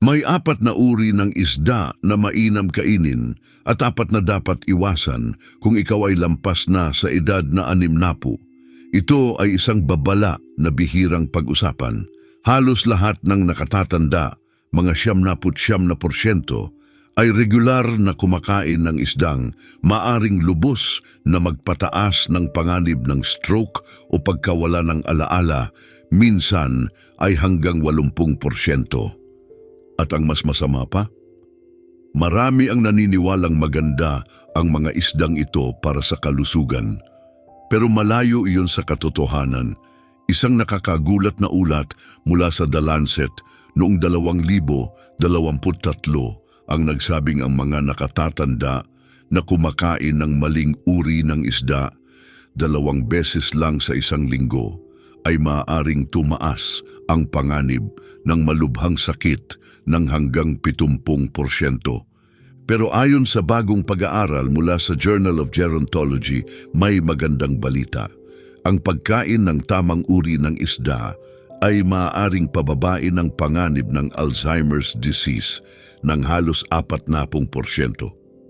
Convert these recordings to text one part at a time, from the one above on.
May 4 na uri ng isda na mainam kainin at 4 na dapat iwasan kung ikaw ay lampas na sa edad na 60. Ito ay isang babala na bihirang pag-usapan. Halos lahat ng nakatatanda, mga 99%, ay regular na kumakain ng isdang maaring lubos na magpataas ng panganib ng stroke o pagkawala ng alaala, minsan ay hanggang 80%. At ang mas masama pa, marami ang naniniwalang maganda ang mga isdang ito para sa kalusugan. Pero malayo iyon sa katotohanan. Isang nakakagulat na ulat mula sa The Lancet noong 2023 ang nagsabing ang mga nakatatanda na kumakain ng maling uri ng isda 2 beses lang sa isang linggo ay maaaring tumaas ang panganib ng malubhang sakit ng hanggang 70%. Pero ayon sa bagong pag-aaral mula sa Journal of Gerontology, may magandang balita. Ang pagkain ng tamang uri ng isda ay maaaring pababain ng panganib ng Alzheimer's disease ng halos 40%.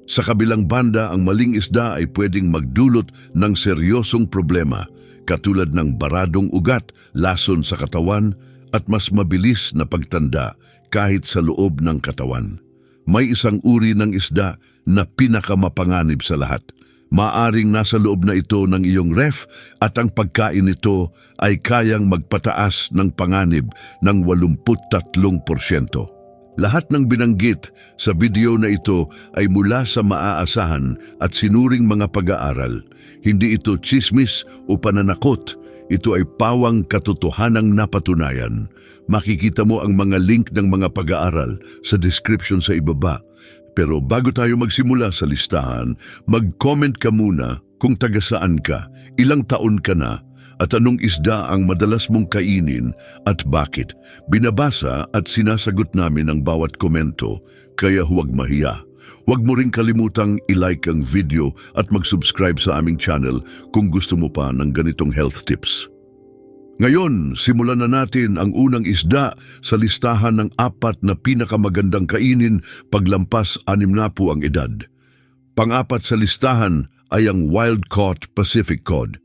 Sa kabilang banda, ang maling isda ay pwedeng magdulot ng seryosong problema katulad ng baradong ugat, lason sa katawan at mas mabilis na pagtanda kahit sa loob ng katawan. May isang uri ng isda na pinakamapanganib sa lahat. Maaring nasa loob na ito ng iyong ref at ang pagkain nito ay kayang magpataas ng panganib ng 83%. Lahat ng binanggit sa video na ito ay mula sa maaasahan at sinuring mga pag-aaral. Hindi ito tsismis o pananakot. Ito ay pawang katotohanang napatunayan. Makikita mo ang mga link ng mga pag-aaral sa description sa ibaba. Pero bago tayo magsimula sa listahan, mag-comment ka muna kung taga saan ka, ilang taon ka na, at anong isda ang madalas mong kainin at bakit. Binabasa at sinasagot namin ang bawat komento, kaya huwag mahiya. Huwag mo ring kalimutang i-like ang video at mag-subscribe sa aming channel kung gusto mo pa ng ganitong health tips. Ngayon, simulan na natin ang unang isda sa listahan ng 4 na pinakamagandang kainin paglampas 60 ang edad. Pang-4 sa listahan ay ang wild-caught Pacific cod.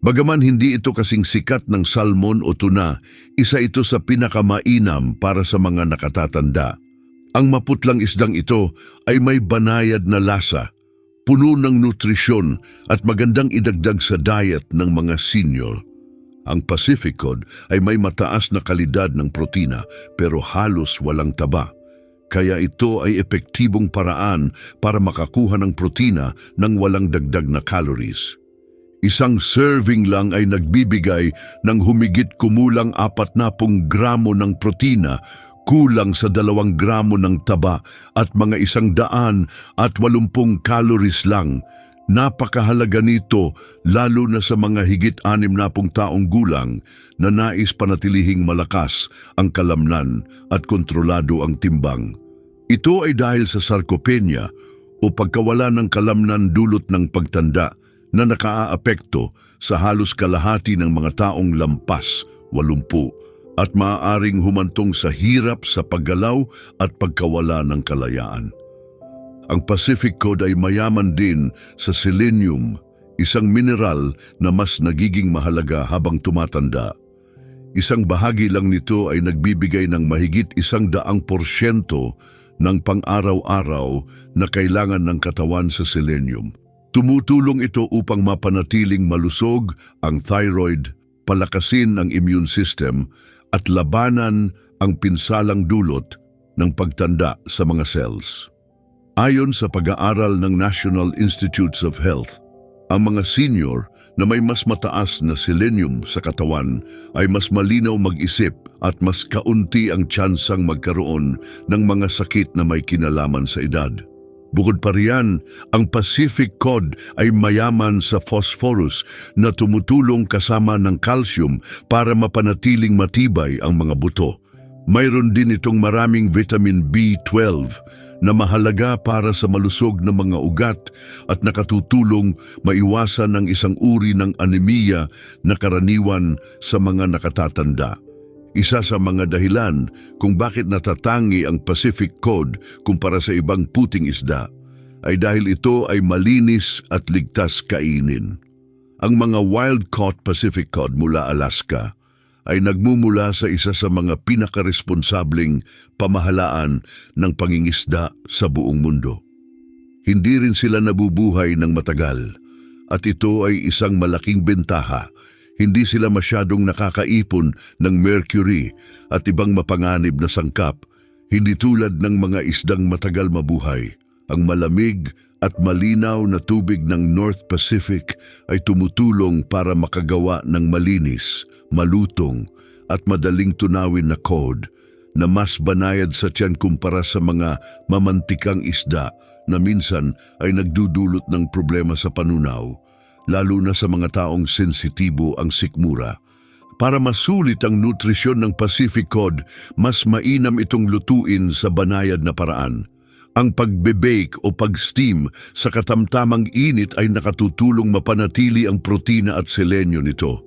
Bagaman hindi ito kasing sikat ng salmon o tuna, isa ito sa pinakamainam para sa mga nakatatanda. Ang maputlang isdang ito ay may banayad na lasa, puno ng nutrisyon at magandang idagdag sa diet ng mga senior. Ang Pacific cod ay may mataas na kalidad ng protina pero halos walang taba. Kaya ito ay epektibong paraan para makakuha ng protina ng walang dagdag na calories. Isang serving lang ay nagbibigay ng humigit kumulang 40 gramo ng protina, kulang sa 2 gramo ng taba at mga 180 calories lang. Napakahalaga nito lalo na sa mga higit 60 taong gulang na nais panatilihing malakas ang kalamnan at kontrolado ang timbang. Ito ay dahil sa sarcopenia o pagkawala ng kalamnan dulot ng pagtanda na nakaaapekto sa halos kalahati ng mga taong lampas 80 at maaaring humantong sa hirap sa paggalaw at pagkawala ng kalayaan. Ang Pacific cod ay mayaman din sa selenium, isang mineral na mas nagiging mahalaga habang tumatanda. Isang bahagi lang nito ay nagbibigay ng mahigit 100% ng pang-araw-araw na kailangan ng katawan sa selenium. Tumutulong ito upang mapanatiling malusog ang thyroid, palakasin ang immune system at labanan ang pinsalang dulot ng pagtanda sa mga cells. Ayon sa pag-aaral ng National Institutes of Health, ang mga senior na may mas mataas na selenium sa katawan ay mas malinaw mag-isip at mas kaunti ang tsansang magkaroon ng mga sakit na may kinalaman sa edad. Bukod pa riyan, ang Pacific cod ay mayaman sa phosphorus na tumutulong kasama ng calcium para mapanatiling matibay ang mga buto. Mayroon din itong maraming vitamin B12 na mahalaga para sa malusog na mga ugat at nakatutulong maiwasan ng isang uri ng anemia na karaniwan sa mga nakatatanda. Isa sa mga dahilan kung bakit natatangi ang Pacific Cod kumpara sa ibang puting isda ay dahil ito ay malinis at ligtas kainin. Ang mga wild-caught Pacific Cod mula Alaska ay nagmumula sa isa sa mga pinakaresponsabling pamahalaan ng pangingisda sa buong mundo. Hindi rin sila nabubuhay ng matagal at ito ay isang malaking bentaha. Hindi sila masyadong nakakaipon ng mercury at ibang mapanganib na sangkap, hindi tulad ng mga isdang matagal mabuhay. Ang malamig at malinaw na tubig ng North Pacific ay tumutulong para makagawa ng malinis, malutong at madaling tunawin na cod na mas banayad sa tiyan kumpara sa mga mamantikang isda na minsan ay nagdudulot ng problema sa panunaw, lalo na sa mga taong sensitibo ang sikmura. Para masulit ang nutrisyon ng Pacific Cod, mas mainam itong lutuin sa banayad na paraan. Ang pagbe-bake o pag-steam sa katamtamang init ay nakatutulong mapanatili ang protina at selenyo nito.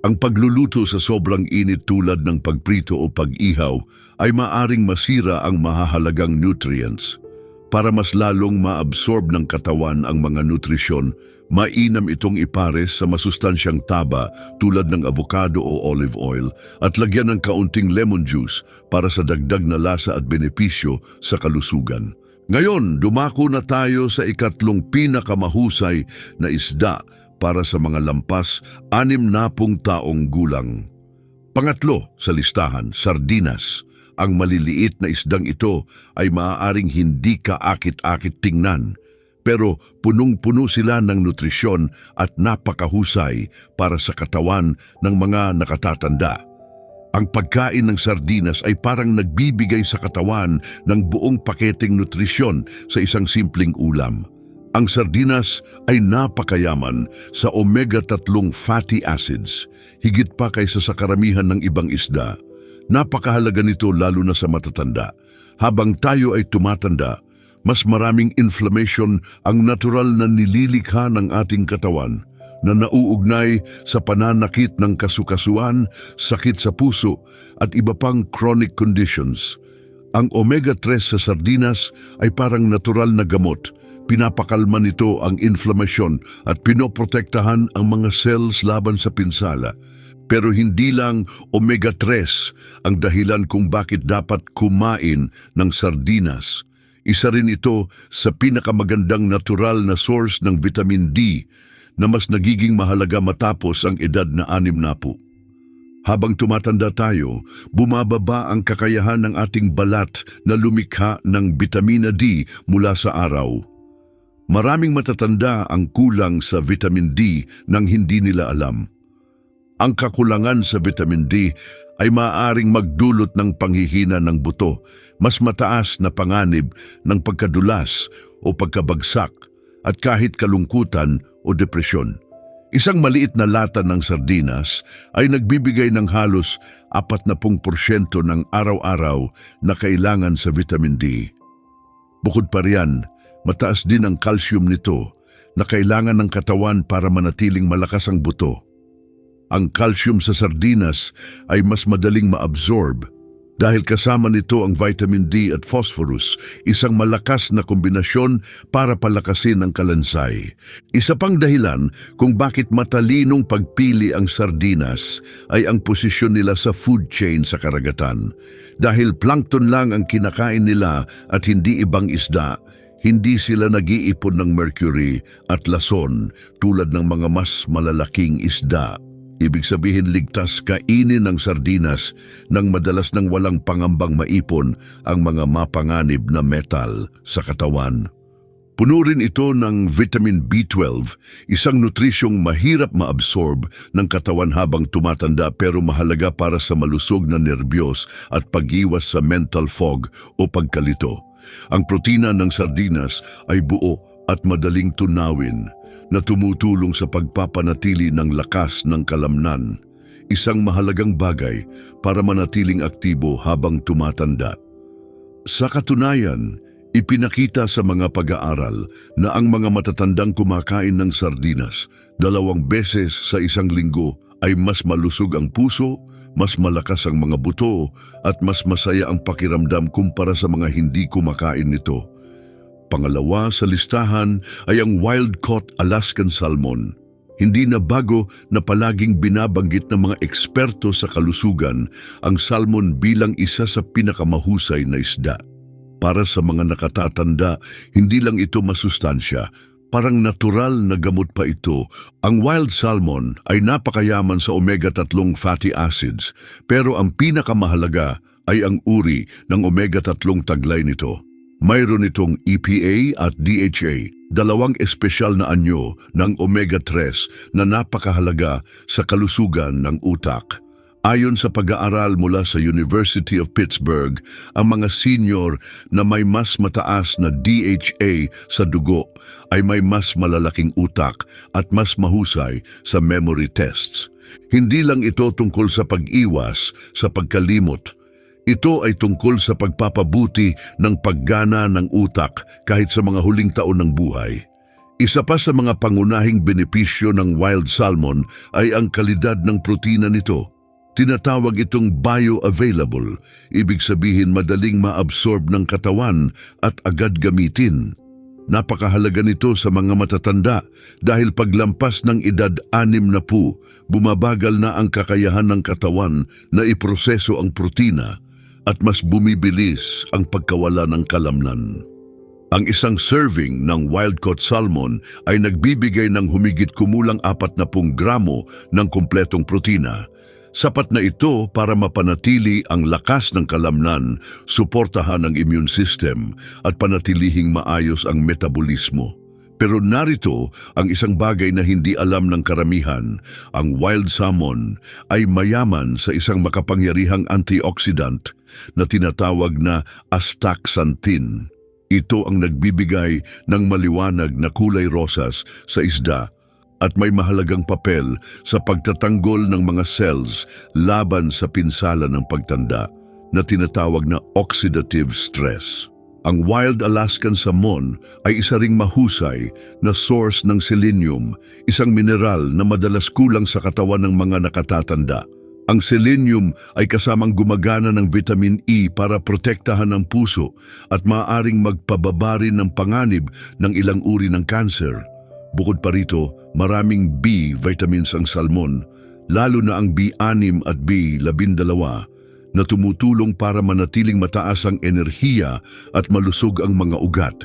Ang pagluluto sa sobrang init tulad ng pagprito o pag-ihaw ay maaring masira ang mahahalagang nutrients. Para mas lalong maabsorb ng katawan ang mga nutrisyon, mainam itong ipares sa masustansyang taba tulad ng avocado o olive oil at lagyan ng kaunting lemon juice para sa dagdag na lasa at benepisyo sa kalusugan. Ngayon, dumako na tayo sa ikatlong pinakamahusay na isda para sa mga lampas 60 taong gulang. Pangatlo sa listahan, sardinas. Ang maliliit na isdang ito ay maaaring hindi kaakit-akit tingnan, pero punong-puno sila ng nutrisyon at napakahusay para sa katawan ng mga nakatatanda. Ang pagkain ng sardinas ay parang nagbibigay sa katawan ng buong paketeng nutrisyon sa isang simpleng ulam. Ang sardinas ay napakayaman sa omega-3 fatty acids, higit pa kaysa sa karamihan ng ibang isda. Napakahalaga nito lalo na sa matatanda. Habang tayo ay tumatanda, mas maraming inflammation ang natural na nililikha ng ating katawan na nauugnay sa pananakit ng kasukasuan, sakit sa puso at iba pang chronic conditions. Ang omega-3 sa sardinas ay parang natural na gamot. Pinapakalma nito ang inflamasyon at pinoprotektahan ang mga cells laban sa pinsala. Pero hindi lang omega-3 ang dahilan kung bakit dapat kumain ng sardinas. Isa rin ito sa pinakamagandang natural na source ng vitamin D na mas nagiging mahalaga matapos ang edad na 60. Habang tumatanda tayo, bumababa ang kakayahan ng ating balat na lumikha ng vitamina D mula sa araw. Maraming matatanda ang kulang sa vitamin D nang hindi nila alam. Ang kakulangan sa vitamin D ay maaaring magdulot ng panghihina ng buto, mas mataas na panganib ng pagkadulas o pagkabagsak at kahit kalungkutan o depresyon. Isang maliit na lata ng sardinas ay nagbibigay ng halos 40% ng araw-araw na kailangan sa vitamin D. Bukod pa riyan, mataas din ang calcium nito na kailangan ng katawan para manatiling malakas ang buto. Ang calcium sa sardinas ay mas madaling maabsorb dahil kasama nito ang vitamin D at phosphorus, isang malakas na kombinasyon para palakasin ang kalansay. Isa pang dahilan kung bakit matalinong pagpili ang sardinas ay ang posisyon nila sa food chain sa karagatan. Dahil plankton lang ang kinakain nila at hindi ibang isda, hindi sila nag-iipon ng mercury at lason tulad ng mga mas malalaking isda. Ibig sabihin ligtas kainin ng sardinas nang madalas nang walang pangambang maipon ang mga mapanganib na metal sa katawan. Puno rin ito ng vitamin B12, isang nutrisyong mahirap maabsorb ng katawan habang tumatanda pero mahalaga para sa malusog na nerbiyos at pag-iwas sa mental fog o pagkalito. Ang protina ng sardinas ay buo at madaling tunawin na tumutulong sa pagpapanatili ng lakas ng kalamnan, isang mahalagang bagay para manatiling aktibo habang tumatanda. Sa katunayan, ipinakita sa mga pag-aaral na ang mga matatandang kumakain ng sardinas 2 beses sa isang linggo ay mas malusog ang puso, mas malakas ang mga buto at mas masaya ang pakiramdam kumpara sa mga hindi kumakain nito. Pangalawa sa listahan ay ang wild-caught Alaskan salmon. Hindi na bago na palaging binabanggit ng mga eksperto sa kalusugan ang salmon bilang isa sa pinakamahusay na isda. Para sa mga nakatatanda, hindi lang ito masustansya, parang natural na gamot pa ito. Ang wild salmon ay napakayaman sa omega-3 fatty acids, pero ang pinakamahalaga ay ang uri ng omega-3 taglay nito. Mayroon itong EPA at DHA, dalawang espesyal na anyo ng omega-3 na napakahalaga sa kalusugan ng utak. Ayon sa pag-aaral mula sa University of Pittsburgh, ang mga senior na may mas mataas na DHA sa dugo ay may mas malalaking utak at mas mahusay sa memory tests. Hindi lang ito tungkol sa pag-iwas sa pagkalimot. Ito ay tungkol sa pagpapabuti ng paggana ng utak kahit sa mga huling taon ng buhay. Isa pa sa mga pangunahing benepisyo ng wild salmon ay ang kalidad ng protina nito. Tinatawag itong bioavailable, ibig sabihin madaling maabsorb ng katawan at agad gamitin. Napakahalaga nito sa mga matatanda dahil paglampas ng edad 60, bumabagal na ang kakayahan ng katawan na iproseso ang protina at mas bumibilis ang pagkawala ng kalamnan. Ang isang serving ng wild-caught salmon ay nagbibigay ng humigit kumulang 40 gramo ng kumpletong protina. Sapat na ito para mapanatili ang lakas ng kalamnan, suportahan ang immune system at panatilihing maayos ang metabolismo. Pero narito ang isang bagay na hindi alam ng karamihan. Ang wild salmon ay mayaman sa isang makapangyarihang antioxidant na tinatawag na astaxanthin. Ito ang nagbibigay ng maliwanag na kulay rosas sa isda at may mahalagang papel sa pagtatanggol ng mga cells laban sa pinsala ng pagtanda na tinatawag na oxidative stress. Ang wild Alaskan salmon ay isa ring mahusay na source ng selenium, isang mineral na madalas kulang sa katawan ng mga nakatatanda. Ang selenium ay kasamang gumagana ng vitamin E para protektahan ang puso at maaaring magpababa rin ng panganib ng ilang uri ng kanser. Bukod pa rito, maraming B vitamins ang salmon, lalo na ang B6 at B12 na tumutulong para manatiling mataas ang enerhiya at malusog ang mga ugat.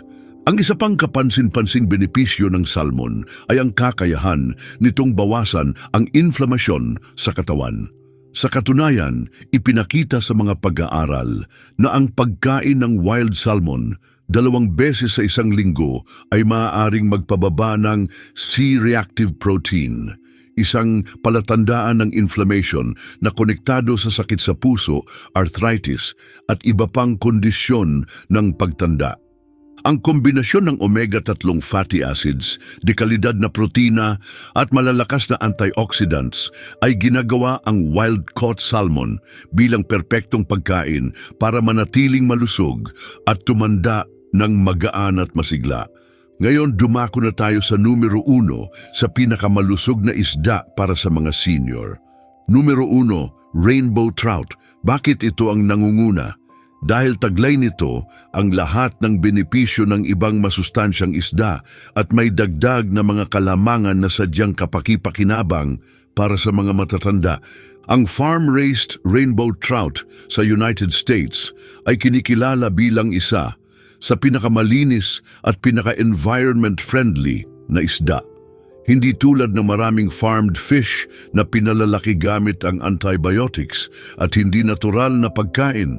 Ang isa pang kapansin-pansing benepisyo ng salmon ay ang kakayahan nitong bawasan ang inflamasyon sa katawan. Sa katunayan, ipinakita sa mga pag-aaral na ang pagkain ng wild salmon 2 beses sa isang linggo ay maaaring magpababa ng C-reactive protein, isang palatandaan ng inflammation na konektado sa sakit sa puso, arthritis at iba pang kondisyon ng pagtanda. Ang kombinasyon ng omega-3 fatty acids, dekalidad na protina at malalakas na antioxidants ay ginagawa ang wild-caught salmon bilang perpektong pagkain para manatiling malusog at tumanda ng magaan at masigla. Ngayon, dumako na tayo sa numero 1 sa pinakamalusog na isda para sa mga senior. Numero 1, rainbow trout. Bakit ito ang nangunguna? Dahil taglay nito ang lahat ng benepisyo ng ibang masustansyang isda at may dagdag na mga kalamangan na sadyang kapaki-pakinabang para sa mga matatanda. Ang farm-raised rainbow trout sa United States ay kinikilala bilang isa sa pinakamalinis at pinaka-environment friendly na isda. Hindi tulad ng maraming farmed fish na pinalalaki gamit ang antibiotics at hindi natural na pagkain.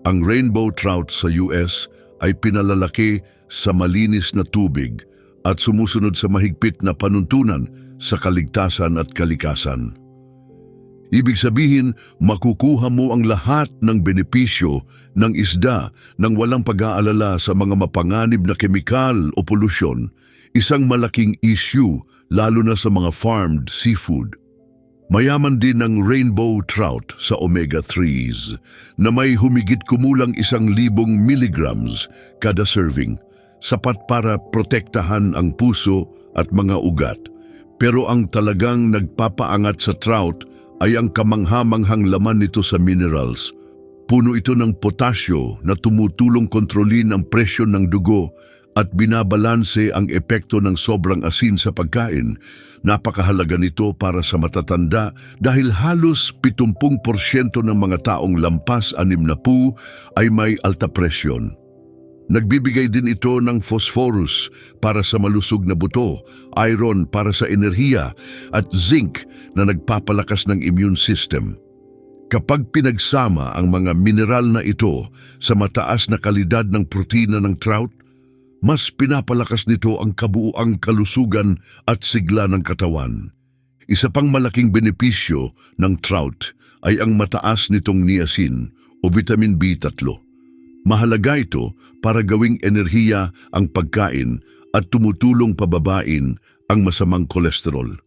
Ang rainbow trout sa US ay pinalalaki sa malinis na tubig at sumusunod sa mahigpit na panuntunan sa kaligtasan at kalikasan. Ibig sabihin, makukuha mo ang lahat ng benepisyo ng isda nang walang pag-aalala sa mga mapanganib na kemikal o polusyon, isang malaking issue lalo na sa mga farmed seafood. Mayaman din ang rainbow trout sa omega-3s na may humigit kumulang 1,000 milligrams kada serving, sapat para protektahan ang puso at mga ugat. Pero ang talagang nagpapaangat sa trout ay ang kamanghamanghang laman nito sa minerals. Puno ito ng potasyo na tumutulong kontrolin ang presyon ng dugo at binabalanse ang epekto ng sobrang asin sa pagkain. Napakahalaga nito para sa matatanda dahil halos 70% ng mga taong lampas 60 ay may alta presyon. Nagbibigay din ito ng phosphorus para sa malusog na buto, iron para sa enerhiya, at zinc na nagpapalakas ng immune system. Kapag pinagsama ang mga mineral na ito sa mataas na kalidad ng protina ng trout, mas pinapalakas nito ang kabuuang kalusugan at sigla ng katawan. Isa pang malaking benepisyo ng trout ay ang mataas nitong niacin o vitamin B3. Mahalaga ito para gawing enerhiya ang pagkain at tumutulong pababain ang masamang kolesterol.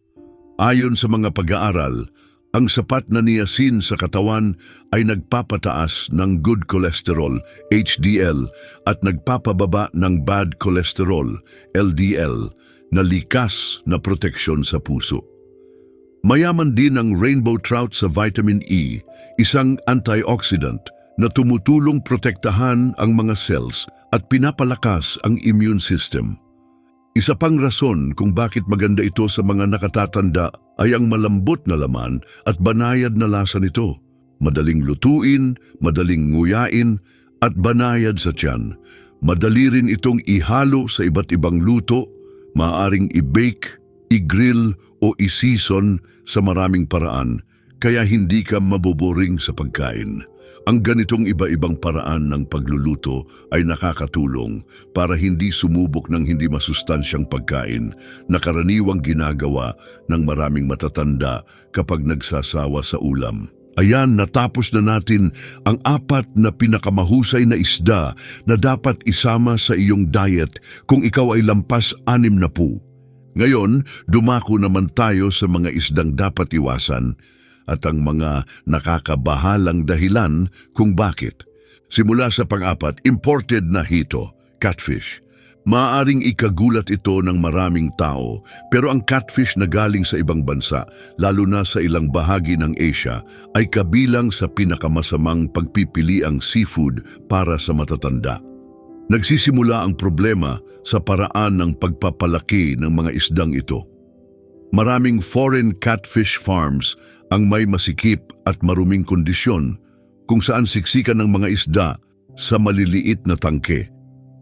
Ayon sa mga pag-aaral, ang sapat na niacin sa katawan ay nagpapataas ng good cholesterol, HDL, at nagpapababa ng bad cholesterol, LDL, na likas na proteksyon sa puso. Mayaman din ang rainbow trout sa vitamin E, isang antioxidant na tumutulong protektahan ang mga cells at pinapalakas ang immune system. Isa pang rason kung bakit maganda ito sa mga nakatatanda ay ang malambot na laman at banayad na lasa nito. Madaling lutuin, madaling nguyain, at banayad sa tiyan. Madali rin itong ihalo sa iba't ibang luto, maaaring i-bake, i-grill o i-season sa maraming paraan, kaya hindi ka maboboring sa pagkain. Ang ganitong iba-ibang paraan ng pagluluto ay nakakatulong para hindi sumubok ng hindi masustansyang pagkain na karaniwang ginagawa ng maraming matatanda kapag nagsasawa sa ulam. Ayan, natapos na natin ang 4 na pinakamahusay na isda na dapat isama sa iyong diet kung ikaw ay lampas 60. Ngayon, dumako naman tayo sa mga isdang dapat iwasan at ang mga nakakabahalang dahilan kung bakit. Simula sa pang-4, imported na hito, catfish. Maaaring ikagulat ito ng maraming tao, pero ang catfish na galing sa ibang bansa, lalo na sa ilang bahagi ng Asia, ay kabilang sa pinakamasamang pagpipiliang seafood para sa matatanda. Nagsisimula ang problema sa paraan ng pagpapalaki ng mga isdang ito. Maraming foreign catfish farms ang may masikip at maruming kondisyon kung saan siksikan ng mga isda sa maliliit na tangke.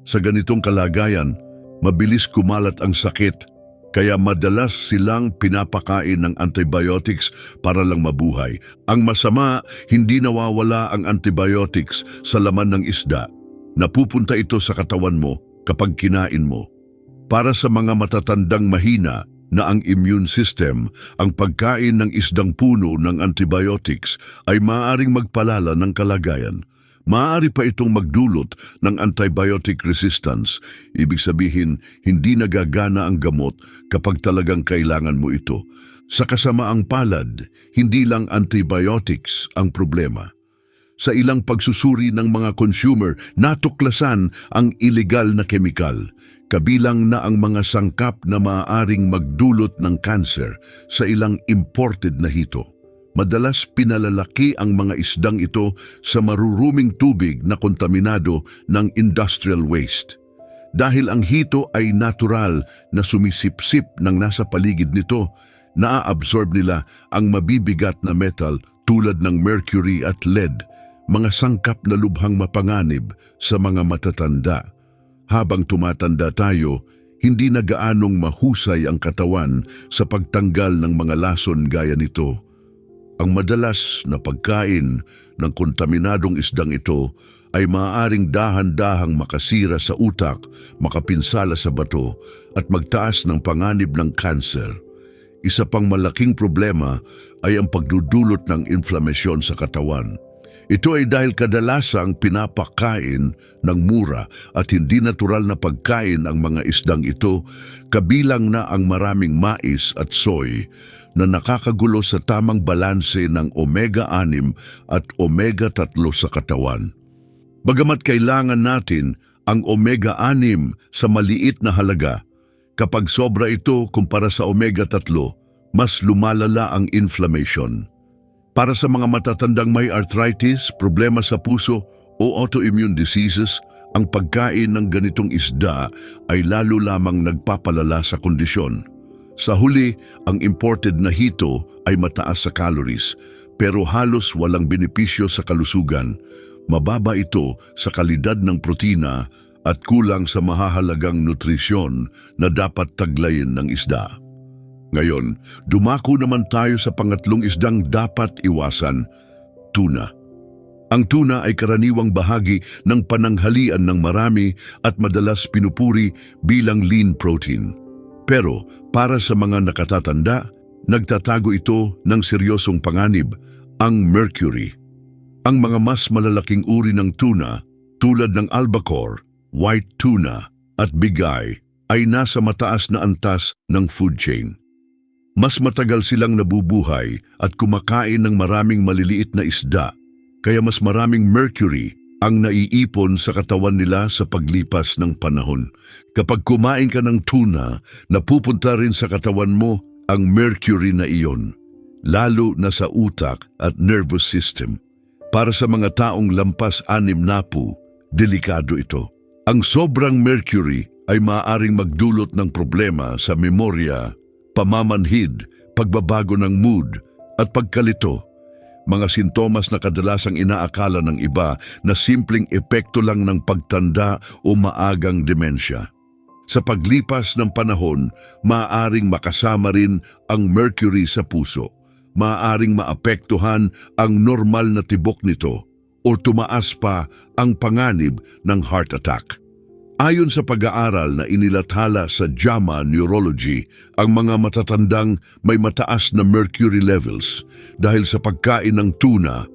Sa ganitong kalagayan, mabilis kumalat ang sakit kaya madalas silang pinapakain ng antibiotics para lang mabuhay. Ang masama, hindi nawawala ang antibiotics sa laman ng isda. Napupunta ito sa katawan mo kapag kinain mo. Para sa mga matatandang mahina na ang immune system, ang pagkain ng isdang puno ng antibiotics ay maaaring magpalala ng kalagayan. Maaari pa itong magdulot ng antibiotic resistance. Ibig sabihin, hindi nagagana ang gamot kapag talagang kailangan mo ito. Sa kasamaang palad, hindi lang antibiotics ang problema. Sa ilang pagsusuri ng mga consumer, natuklasan ang illegal na kemikal. Kabilang na ang mga sangkap na maaaring magdulot ng cancer sa ilang imported na hito. Madalas pinalalaki ang mga isdang ito sa maruruming tubig na kontaminado ng industrial waste. Dahil ang hito ay natural na sumisipsip ng nasa paligid nito, naa-absorb nila ang mabibigat na metal tulad ng mercury at lead, mga sangkap na lubhang mapanganib sa mga matatanda. Habang tumatanda tayo, hindi na gaanong mahusay ang katawan sa pagtanggal ng mga lason gaya nito. Ang madalas na pagkain ng kontaminadong isdang ito ay maaaring dahan-dahang makasira sa utak, makapinsala sa bato at magtaas ng panganib ng cancer. Isa pang malaking problema ay ang pagdudulot ng inflamasyon sa katawan. Ito ay dahil kadalasang pinapakain ng mura at hindi natural na pagkain ang mga isdang ito, kabilang na ang maraming mais at soy na nakakagulo sa tamang balanse ng omega-6 at omega-3 sa katawan. Bagamat kailangan natin ang omega-6 sa maliit na halaga, kapag sobra ito kumpara sa omega-3, mas lumalala ang inflammation. Para sa mga matatandang may arthritis, problema sa puso o autoimmune diseases, ang pagkain ng ganitong isda ay lalo lamang nagpapalala sa kondisyon. Sa huli, ang imported na hito ay mataas sa calories, pero halos walang benepisyo sa kalusugan. Mababa ito sa kalidad ng protina at kulang sa mahahalagang nutrisyon na dapat taglayin ng isda. Ngayon, dumako naman tayo sa pangatlong isdang dapat iwasan, tuna. Ang tuna ay karaniwang bahagi ng pananghalian ng marami at madalas pinupuri bilang lean protein. Pero para sa mga nakatatanda, nagtatago ito ng seryosong panganib, ang mercury. Ang mga mas malalaking uri ng tuna tulad ng albacore, white tuna at bigay ay nasa mataas na antas ng food chain. Mas matagal silang nabubuhay at kumakain ng maraming maliliit na isda, kaya mas maraming mercury ang naiipon sa katawan nila sa paglipas ng panahon. Kapag kumain ka ng tuna, napupunta rin sa katawan mo ang mercury na iyon, lalo na sa utak at nervous system. Para sa mga taong lampas 60, delikado ito. Ang sobrang mercury ay maaaring magdulot ng problema sa memorya, pamamanhid, pagbabago ng mood at pagkalito. Mga sintomas na kadalasang inaakala ng iba na simpleng epekto lang ng pagtanda o maagang demensya. Sa paglipas ng panahon, maaaring makasama rin ang mercury sa puso. Maaaring maapektuhan ang normal na tibok nito o tumaas pa ang panganib ng heart attack. Ayon sa pag-aaral na inilathala sa JAMA Neurology, ang mga matatandang may mataas na mercury levels dahil sa pagkain ng tuna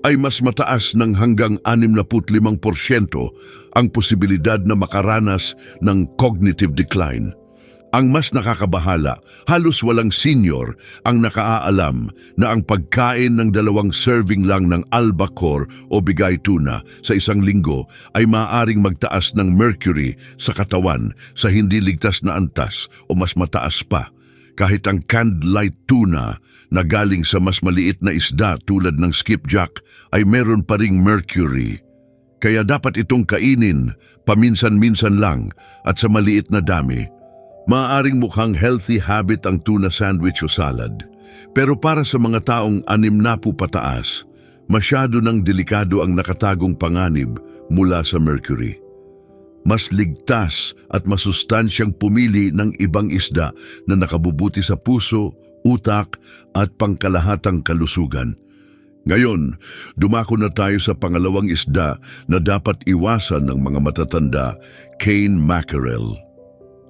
ay mas mataas ng hanggang 65% ang posibilidad na makaranas ng cognitive decline. Ang mas nakakabahala, halos walang senior ang nakaalam na ang pagkain ng 2 serving lang ng albacore o bigay tuna sa isang linggo ay maaaring magtaas ng mercury sa katawan sa hindi ligtas na antas o mas mataas pa. Kahit ang canned light tuna na galing sa mas maliit na isda tulad ng skipjack ay meron pa ring mercury. Kaya dapat itong kainin paminsan-minsan lang at sa maliit na dami. Maaaring mukhang healthy habit ang tuna sandwich o salad. Pero para sa mga taong 60 pataas, masyado ng delikado ang nakatagong panganib mula sa mercury. Mas ligtas at masustansyang pumili ng ibang isda na nakabubuti sa puso, utak at pangkalahatang kalusugan. Ngayon, dumako na tayo sa pangalawang isda na dapat iwasan ng mga matatanda, cane mackerel.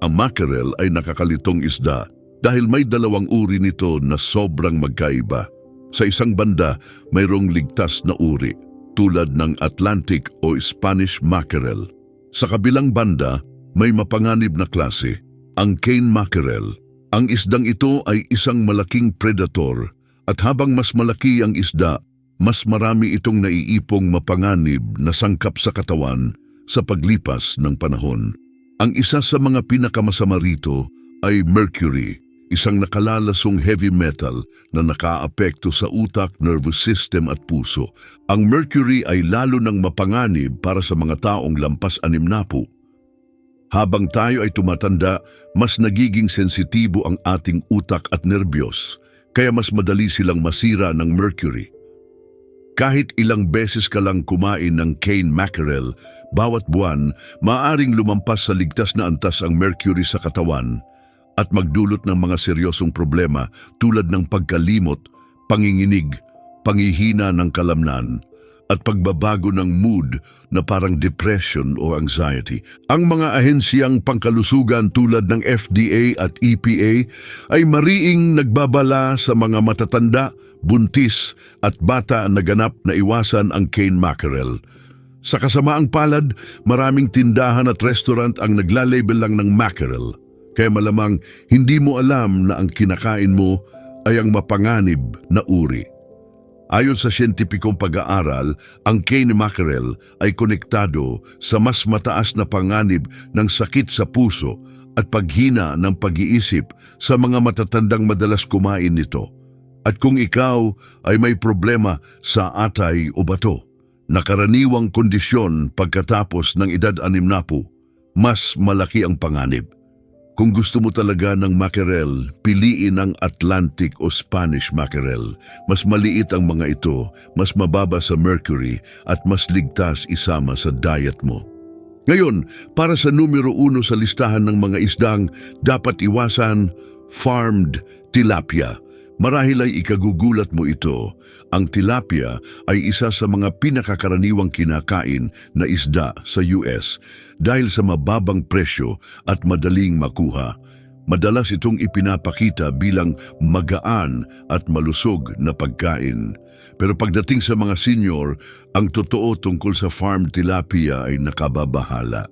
Ang mackerel ay nakakalitong isda dahil may 2 uri nito na sobrang magkaiba. Sa isang banda, mayroong ligtas na uri tulad ng Atlantic o Spanish mackerel. Sa kabilang banda, may mapanganib na klase, ang cane mackerel. Ang isdang ito ay isang malaking predator at habang mas malaki ang isda, mas marami itong naiipong mapanganib na sangkap sa katawan sa paglipas ng panahon. Ang isa sa mga pinakamasama rito ay mercury, isang nakalalasong heavy metal na nakaapekto sa utak, nervous system at puso. Ang mercury ay lalo nang mapanganib para sa mga taong lampas 60. Habang tayo ay tumatanda, mas nagiging sensitibo ang ating utak at nerbiyos, kaya mas madali silang masira ng mercury. Kahit ilang beses ka lang kumain ng cane mackerel, bawat buwan, maaaring lumampas sa ligtas na antas ang mercury sa katawan at magdulot ng mga seryosong problema tulad ng pagkalimot, panginginig, panghihina ng kalamnan, at pagbabago ng mood na parang depression o anxiety. Ang mga ahensiyang pangkalusugan tulad ng FDA at EPA ay mariing nagbabala sa mga matatanda, buntis at bata na ganap na iwasan ang cane mackerel. Sa kasamaang palad, maraming tindahan at restaurant ang naglalabel lang ng mackerel, kaya malamang hindi mo alam na ang kinakain mo ay ang mapanganib na uri. Ayon sa siyentipikong pag-aaral, ang cane mackerel ay konektado sa mas mataas na panganib ng sakit sa puso at paghina ng pag-iisip sa mga matatandang madalas kumain nito. At kung ikaw ay may problema sa atay o bato, na karaniwang kondisyon pagkatapos ng edad 60, mas malaki ang panganib. Kung gusto mo talaga ng mackerel, piliin ang Atlantic o Spanish mackerel. Mas maliit ang mga ito, mas mababa sa mercury at mas ligtas isama sa diet mo. Ngayon, para sa numero 1 sa listahan ng mga isdang dapat iwasan, farmed tilapia. Marahil ay ikagugulat mo ito. Ang tilapia ay isa sa mga pinakakaraniwang kinakain na isda sa US dahil sa mababang presyo at madaling makuha. Madalas itong ipinapakita bilang magaan at malusog na pagkain. Pero pagdating sa mga senior, ang totoo tungkol sa farm tilapia ay nakababahala.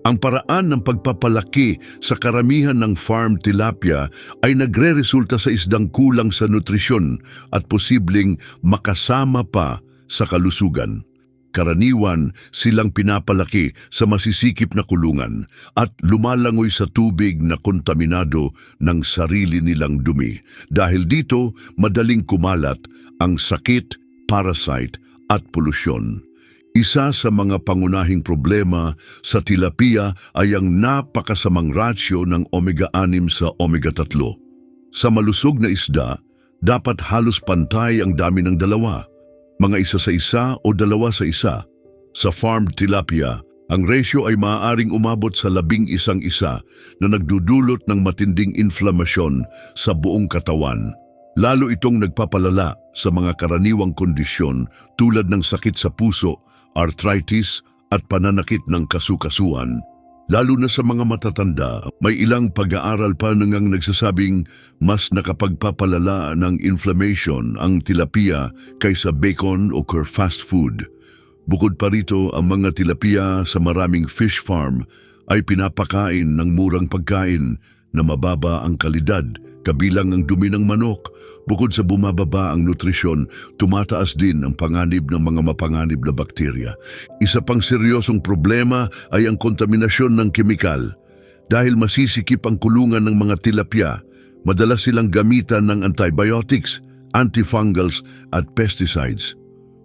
Ang paraan ng pagpapalaki sa karamihan ng farm tilapia ay nagre-resulta sa isdang kulang sa nutrisyon at posibleng makasama pa sa kalusugan. Karaniwan silang pinapalaki sa masisikip na kulungan at lumalangoy sa tubig na kontaminado ng sarili nilang dumi. Dahil dito, madaling kumalat ang sakit, parasite at polusyon. Isa sa mga pangunahing problema sa tilapia ay ang napakasamang rasyo ng omega-6 sa omega-3. Sa malusog na isda, dapat halos pantay ang dami ng dalawa, mga isa sa isa o dalawa sa isa. Sa farmed tilapia, ang ratio ay maaaring umabot sa 11 isa na nagdudulot ng matinding inflamasyon sa buong katawan. Lalo itong nagpapalala sa mga karaniwang kondisyon tulad ng sakit sa puso, arthritis at pananakit ng kasukasuan. Lalo na sa mga matatanda, may ilang pag-aaral pa nang nagsasabing mas nakapagpapalala ng inflammation ang tilapia kaysa bacon o fast food. Bukod pa rito, ang mga tilapia sa maraming fish farm ay pinapakain ng murang pagkain na mababa ang kalidad, kabilang ang dumi ng manok. Bukod sa bumababa ang nutrisyon, tumataas din ang panganib ng mga mapanganib na bakterya. Isa pang seryosong problema ay ang kontaminasyon ng kemikal. Dahil masisikip ang kulungan ng mga tilapia, madalas silang gamitan ng antibiotics, antifungals at pesticides.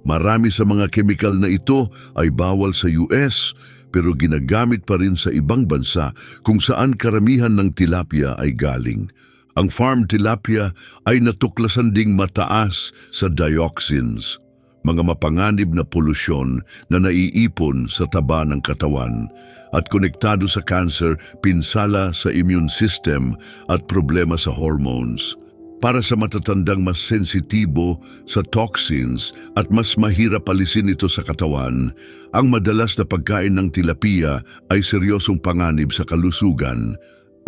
Marami sa mga kemikal na ito ay bawal sa US, pero ginagamit pa rin sa ibang bansa kung saan karamihan ng tilapia ay galing. Ang farm tilapia ay natuklasan ding mataas sa dioxins, mga mapanganib na polusyon na naiipon sa taba ng katawan at konektado sa cancer, pinsala sa immune system at problema sa hormones. Para sa matatandang mas sensitibo sa toxins at mas mahirap alisin ito sa katawan, ang madalas na pagkain ng tilapia ay seryosong panganib sa kalusugan.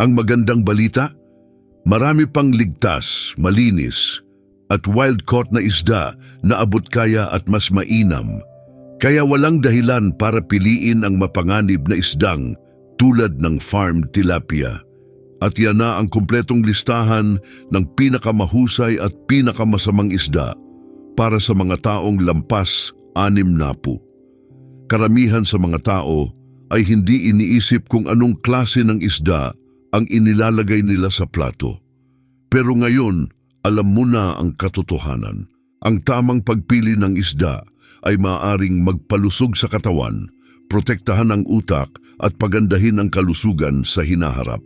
Ang magandang balita? Marami pang ligtas, malinis, at wild-caught na isda na abot kaya at mas mainam. Kaya walang dahilan para piliin ang mapanganib na isdang tulad ng farm tilapia. At yan na ang kumpletong listahan ng pinakamahusay at pinakamasamang isda para sa mga taong lampas 60. Karamihan sa mga tao ay hindi iniisip kung anong klase ng isda ang inilalagay nila sa plato. Pero ngayon, alam mo na ang katotohanan. Ang tamang pagpili ng isda ay maaaring magpalusog sa katawan, protektahan ang utak at pagandahin ang kalusugan sa hinaharap.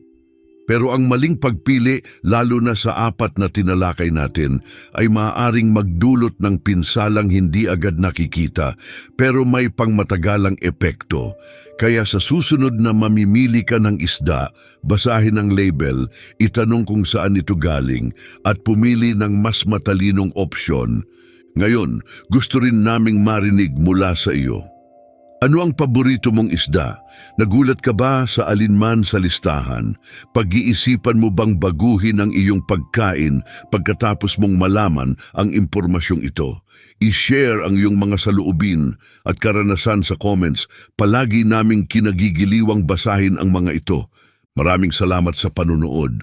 Pero ang maling pagpili, lalo na sa 4 na tinalakay natin, ay maaaring magdulot ng pinsalang hindi agad nakikita pero may pangmatagalang epekto. Kaya sa susunod na mamimili ka ng isda, basahin ang label, itanong kung saan ito galing at pumili ng mas matalinong opsyon. Ngayon, gusto rin naming marinig mula sa iyo. Ano ang paborito mong isda? Nagulat ka ba sa alinman sa listahan? Pag-iisipan mo bang baguhin ang iyong pagkain pagkatapos mong malaman ang impormasyong ito? I-share ang iyong mga saloobin at karanasan sa comments. Palagi naming kinagigiliwang basahin ang mga ito. Maraming salamat sa panunood.